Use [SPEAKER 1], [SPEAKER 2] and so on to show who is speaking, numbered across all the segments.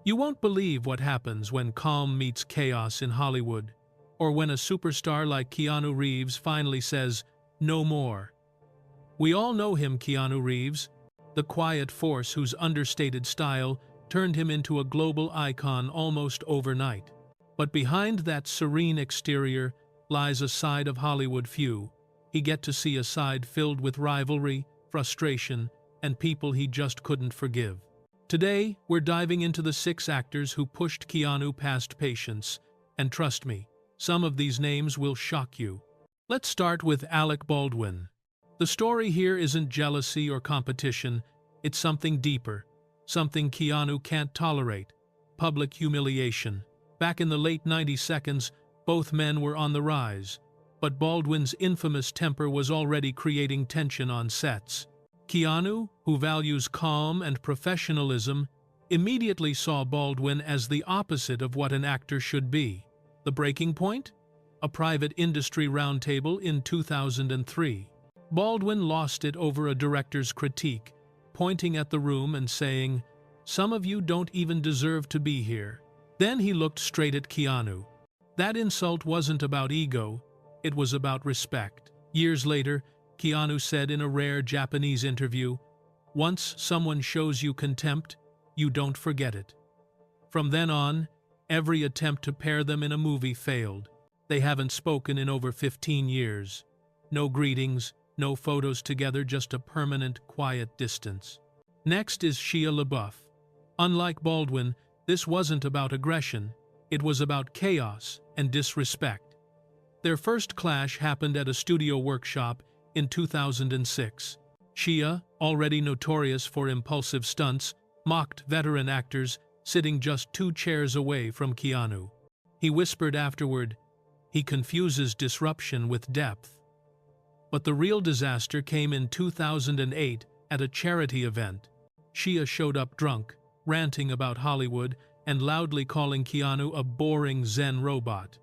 [SPEAKER 1] You won't believe what happens when calm meets chaos in Hollywood, or when a superstar like Keanu Reeves finally says, "No more." We all know him, Keanu Reeves, the quiet force whose understated style turned him into a global icon almost overnight. But behind that serene exterior lies a side of Hollywood few. He get to see a side filled with rivalry, frustration, and people he just couldn't forgive. Today, we're diving into the 6 actors who pushed Keanu past patience, and trust me, some of these names will shock you. Let's start with Alec Baldwin. The story here isn't jealousy or competition, it's something deeper, something Keanu can't tolerate: public humiliation. Back in the late 90s, both men were on the rise, but Baldwin's infamous temper was already creating tension on sets. Keanu, who values calm and professionalism, immediately saw Baldwin as the opposite of what an actor should be. The breaking point? A private industry roundtable in 2003. Baldwin lost it over a director's critique, pointing at the room and saying, "Some of you don't even deserve to be here." Then he looked straight at Keanu. That insult wasn't about ego, it was about respect. Years later, Keanu said in a rare Japanese interview, "Once someone shows you contempt, you don't forget it." From then on, every attempt to pair them in a movie failed. They haven't spoken in over 15 years. No greetings, no photos together, just a permanent, quiet distance. Next is Shia LaBeouf. Unlike Baldwin, this wasn't about aggression, it was about chaos and disrespect. Their first clash happened at a studio workshop in 2006. Shia, already notorious for impulsive stunts, mocked veteran actors sitting just 2 chairs away from Keanu. He whispered afterward, "He confuses disruption with depth." But the real disaster came in 2008 at a charity event. Shia showed up drunk, ranting about Hollywood and loudly calling Keanu a boring Zen robot.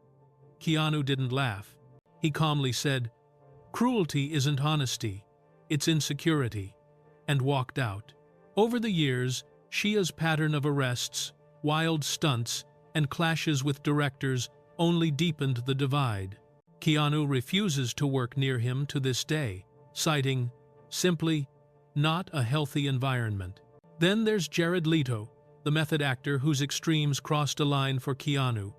[SPEAKER 1] Keanu didn't laugh. He calmly said, "Cruelty isn't honesty, it's insecurity," and walked out. Over the years, Shia's pattern of arrests, wild stunts, and clashes with directors only deepened the divide. Keanu refuses to work near him to this day, citing, simply, not a healthy environment. Then there's Jared Leto, the method actor whose extremes crossed a line for Keanu.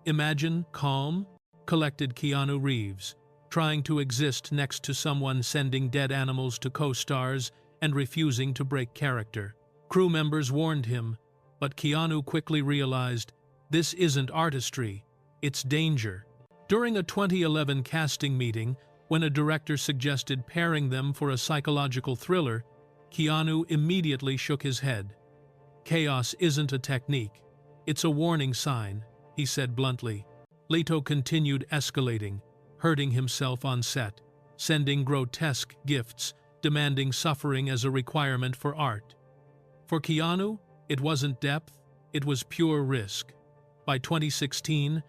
[SPEAKER 1] Imagine calm, collected Keanu Reeves, trying to exist next to someone sending dead animals to co-stars and refusing to break character. Crew members warned him, but Keanu quickly realized, this isn't artistry, it's danger. During a 2011 casting meeting, when a director suggested pairing them for a psychological thriller, Keanu immediately shook his head. "Chaos isn't a technique, it's a warning sign," he said bluntly. Leto continued escalating, hurting himself on set, sending grotesque gifts, demanding suffering as a requirement for art. For Keanu, it wasn't depth, it was pure risk. By 2016,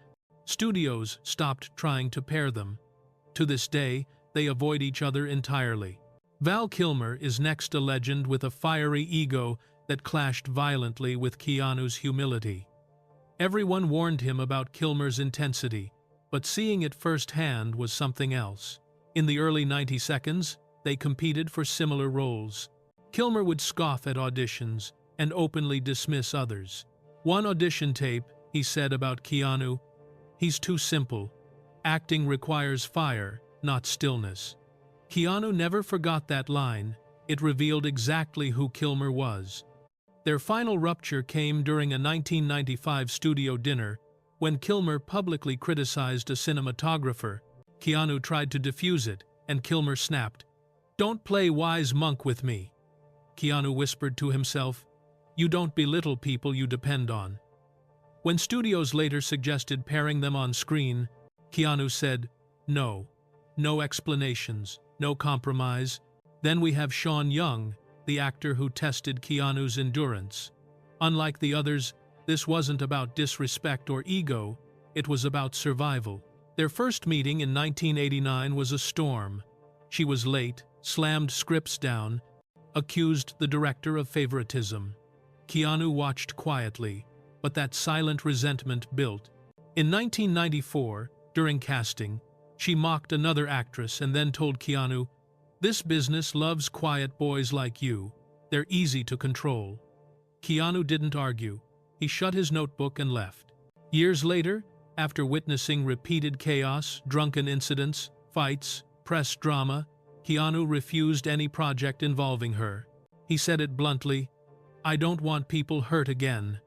[SPEAKER 1] studios stopped trying to pair them. To this day, they avoid each other entirely. Val Kilmer is next, a legend with a fiery ego that clashed violently with Keanu's humility. Everyone warned him about Kilmer's intensity, but seeing it firsthand was something else. In the early 90s, they competed for similar roles. Kilmer would scoff at auditions and openly dismiss others. One audition tape, he said about Keanu, "He's too simple. Acting requires fire, not stillness." Keanu never forgot that line. It revealed exactly who Kilmer was. Their final rupture came during a 1995 studio dinner when Kilmer publicly criticized a cinematographer. Keanu tried to defuse it, and Kilmer snapped, "Don't play wise monk with me." Keanu whispered to himself, "You don't belittle people you depend on." When studios later suggested pairing them on screen, Keanu said, "No. No explanations, no compromise." Then we have Shaun, the actor who tested Keanu's endurance. Unlike the others, this wasn't about disrespect or ego, it was about survival. Their first meeting in 1989 was a storm. She was late, slammed scripts down, accused the director of favoritism. Keanu watched quietly, but that silent resentment built. In 1994, during casting, she mocked another actress and then told Keanu, "This business loves quiet boys like you. They're easy to control." Keanu didn't argue. He shut his notebook and left. Years later, after witnessing repeated chaos, drunken incidents, fights, press drama, Keanu refused any project involving her. He said it bluntly, "I don't want people hurt again."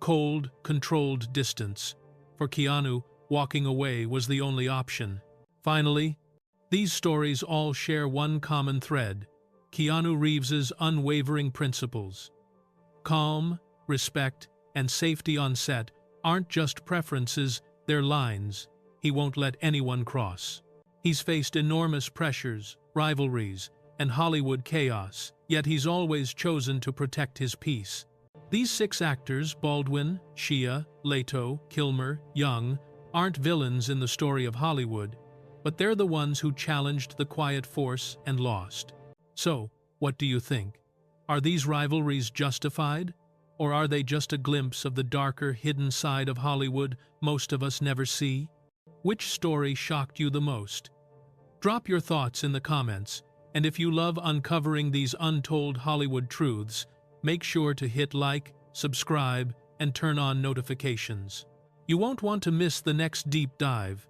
[SPEAKER 1] Cold, controlled distance. For Keanu, walking away was the only option. Finally, these stories all share one common thread: Keanu Reeves's unwavering principles. Calm, respect, and safety on set aren't just preferences, they're lines he won't let anyone cross. He's faced enormous pressures, rivalries, and Hollywood chaos, yet he's always chosen to protect his peace. These 6 actors, Baldwin, Shia, Leto, Kilmer, Young, aren't villains in the story of Hollywood, but they're the ones who challenged the quiet force and lost. So, what do you think? Are these rivalries justified? Or are they just a glimpse of the darker, hidden side of Hollywood most of us never see? Which story shocked you the most? Drop your thoughts in the comments, and if you love uncovering these untold Hollywood truths, make sure to hit like, subscribe, and turn on notifications. You won't want to miss the next deep dive.